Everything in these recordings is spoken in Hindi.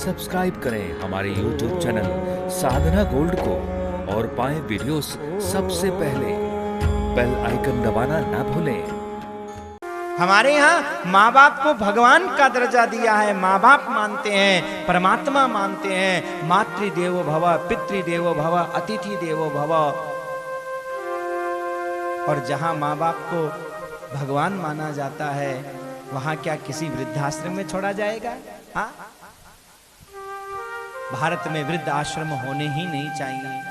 सब्सक्राइब करें हमारे YouTube चैनल साधना गोल्ड को और पाएं वीडियोस सबसे पहले। बेल आइकन दबाना ना भूलें। हमारे यहाँ माँ बाप को भगवान का दर्जा दिया है। माँ बाप मानते हैं, परमात्मा मानते हैं। मातृदेवो भव, पितृदेवो भव, अतिथि देवो भव। और जहाँ माँ बाप को भगवान माना जाता है, वहां क्या किसी वृद्धाश्रम में छोड़ा जाएगा? हाँ, भारत में वृद्ध आश्रम होने ही नहीं चाहिए,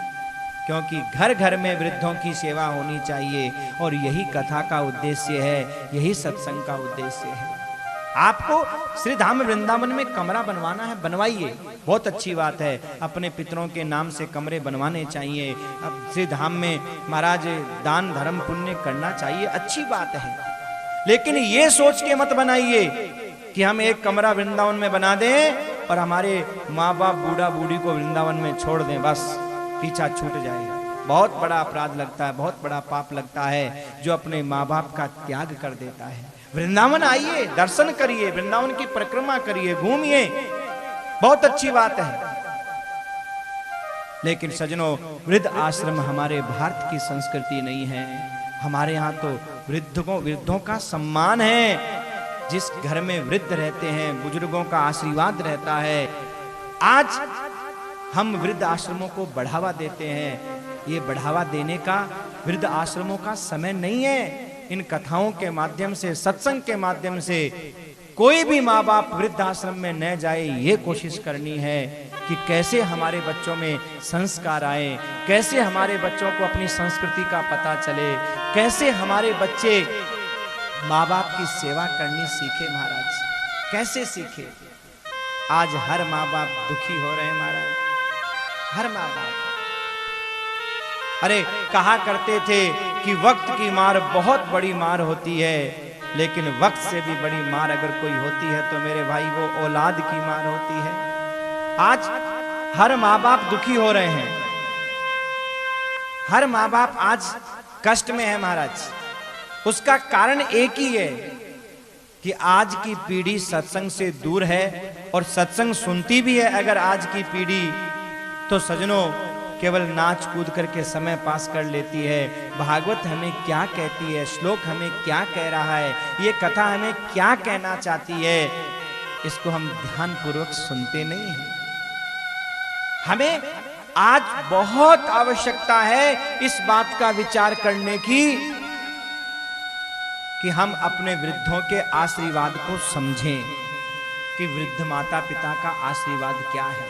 क्योंकि घर घर में वृद्धों की सेवा होनी चाहिए। और यही कथा का उद्देश्य है, यही सत्संग का उद्देश्य है। आपको श्री धाम वृंदावन में कमरा बनवाना है, बनवाइए, बहुत अच्छी बात है। अपने पितरों के नाम से कमरे बनवाने चाहिए। अब श्री धाम में महाराज दान धर्म पुण्य करना चाहिए, अच्छी बात है। लेकिन ये सोच के मत बनाइए कि हम एक कमरा वृंदावन में बना दें और हमारे माँ बाप बूढ़ा बूढ़ी को वृंदावन में छोड़ दें, बस पीछा छूट जाएगा। बहुत बड़ा अपराध लगता है, बहुत बड़ा पाप लगता है जो अपने माँ बाप का त्याग कर देता है। वृंदावन आइए, दर्शन करिए, वृंदावन की परिक्रमा करिए, घूमिए, बहुत अच्छी बात है। लेकिन सजनों, वृद्ध आश्रम हमारे भारत की संस्कृति नहीं है। हमारे यहाँ तो वृद्धों का सम्मान है। जिस घर में वृद्ध रहते हैं, बुजुर्गों का आशीर्वाद रहता है। आज हम वृद्ध आश्रमों को बढ़ावा देते हैं। ये बढ़ावा देने का वृद्ध आश्रमों का समय नहीं है। इन कथाओं के माध्यम से, सत्संग के माध्यम से कोई भी माँ बाप वृद्ध आश्रम में न जाए, ये कोशिश करनी है कि कैसे हमारे बच्चों में संस्कार आए, कैसे हमारे बच्चों को अपनी संस्कृति का पता चले, कैसे हमारे बच्चे माँ बाप की सेवा करनी सीखे। महाराज कैसे सीखे? आज हर माँ बाप दुखी हो रहे हैं महाराज, हर माँ बाप। अरे कहा करते थे कि वक्त की मार बहुत बड़ी मार होती है, लेकिन वक्त से भी बड़ी मार अगर कोई होती है तो मेरे भाई वो औलाद की मार होती है। आज हर माँ बाप दुखी हो रहे हैं, हर माँ बाप आज कष्ट में है महाराज। उसका कारण एक ही है कि आज की पीढ़ी सत्संग से दूर है, और सत्संग सुनती भी है अगर आज की पीढ़ी, तो सजनों केवल नाच कूद करके समय पास कर लेती है। भागवत हमें क्या कहती है, श्लोक हमें क्या कह रहा है, ये कथा हमें क्या कहना चाहती है, इसको हम ध्यान पूर्वक सुनते नहीं हैं। हमें आज बहुत आवश्यकता है इस बात का विचार करने की कि हम अपने वृद्धों के आशीर्वाद को समझें कि वृद्ध माता पिता का आशीर्वाद क्या है,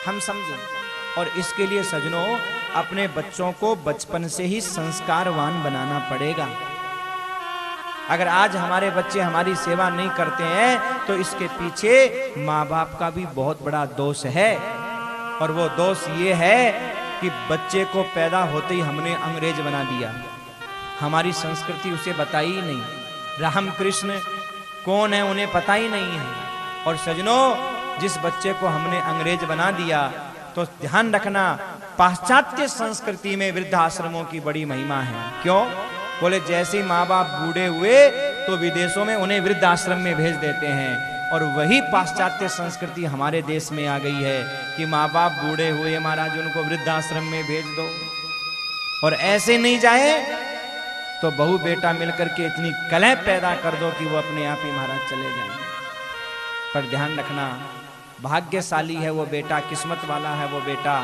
हम समझें। और इसके लिए सजनों, अपने बच्चों को बचपन से ही संस्कारवान बनाना पड़ेगा। अगर आज हमारे बच्चे हमारी सेवा नहीं करते हैं तो इसके पीछे माँ बाप का भी बहुत बड़ा दोष है। और वो दोष ये है कि बच्चे को पैदा होते ही हमने अंग्रेज बना दिया, हमारी संस्कृति उसे बताई ही नहीं, राम कृष्ण कौन है उन्हें पता ही नहीं है। और सजनों, जिस बच्चे को हमने अंग्रेज बना दिया, तो ध्यान रखना, पाश्चात्य संस्कृति में वृद्धाश्रमों की बड़ी महिमा है। क्यों? बोले जैसे माँ बाप बूढ़े हुए तो विदेशों में उन्हें वृद्धाश्रम में भेज देते हैं, और वही पाश्चात्य संस्कृति हमारे देश में आ गई है कि माँ बाप बूढ़े हुए महाराज उनको वृद्धाश्रम में भेज दो, और ऐसे नहीं जाए तो बहू बेटा मिलकर के इतनी कलह पैदा कर दो कि वो अपने आप ही महाराज चले जाएं। पर ध्यान रखना, भाग्यशाली है वो बेटा, किस्मत वाला है वो बेटा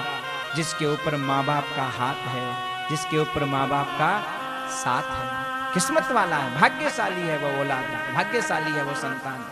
जिसके ऊपर माँ बाप का हाथ है, जिसके ऊपर माँ बाप का साथ है। किस्मत वाला है, भाग्यशाली है वो औलाद, भाग्यशाली है वो संतान।